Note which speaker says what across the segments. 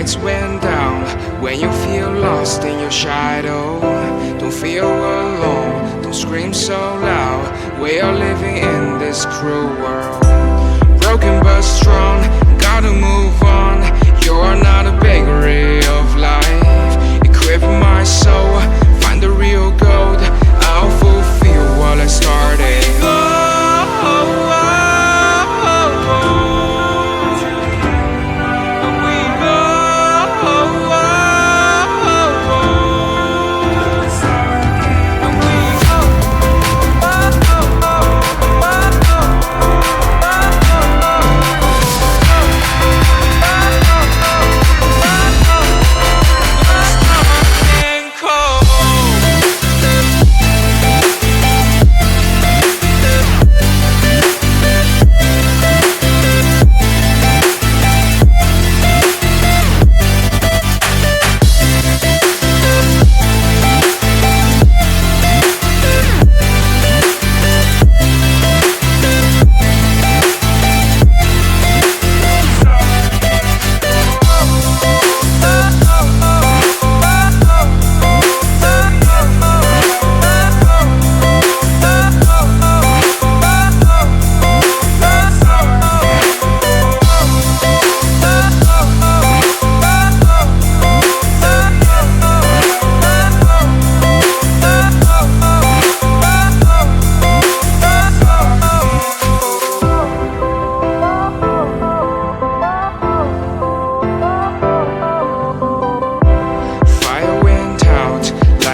Speaker 1: lights went down. When you feel lost in your shadow, don't feel alone, don't scream so loud. We are living in this cruel world, broken but strong, gotta move on. You're not a bakery of life, equip my soul, find the real gold. I'll fulfill what I started.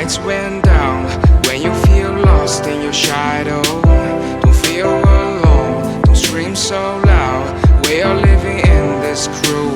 Speaker 1: Lights went down. When you feel lost in your shadow, don't feel alone, don't scream so loud. We are living in this cruel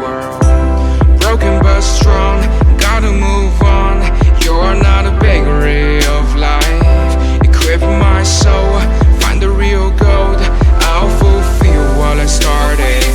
Speaker 1: world, broken but strong, gotta move on. You're not a bakery of life, equip my soul, find the real gold. I'll fulfill what I started.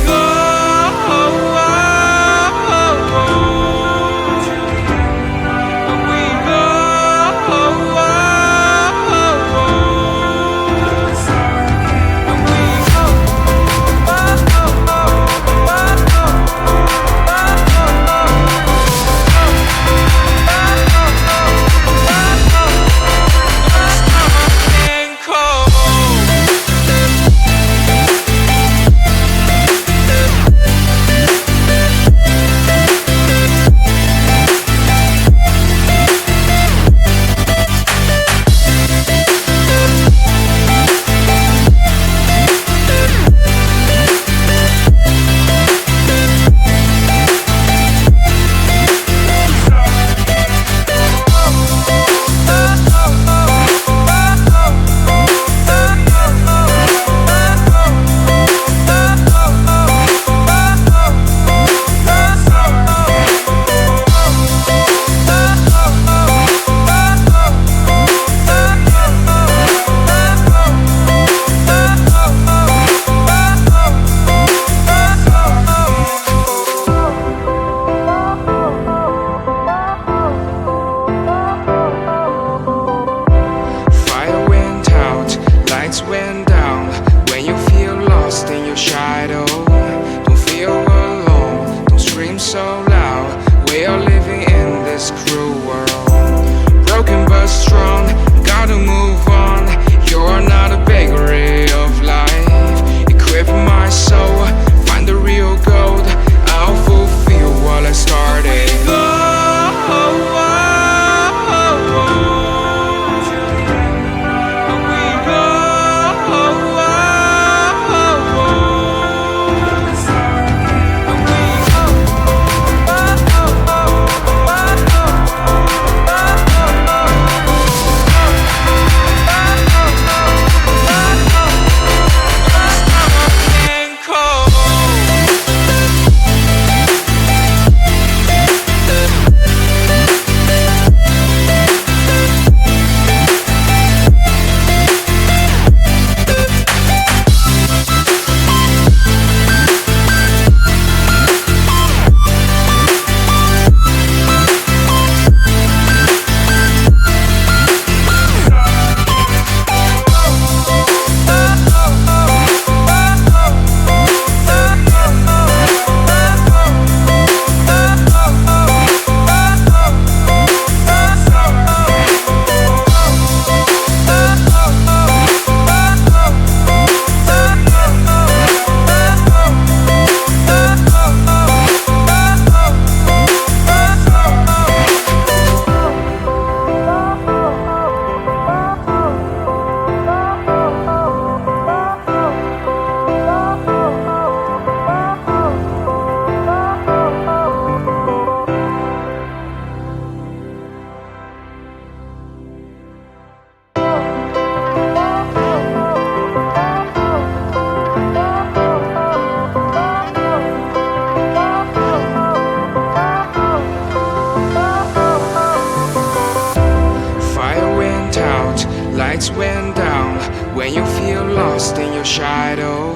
Speaker 1: lights went down, when you feel lost in your shadow.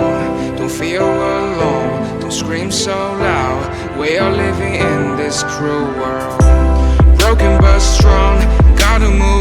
Speaker 1: Don't feel alone, don't scream so loud. We are living in this cruel world. Broken but strong, gotta move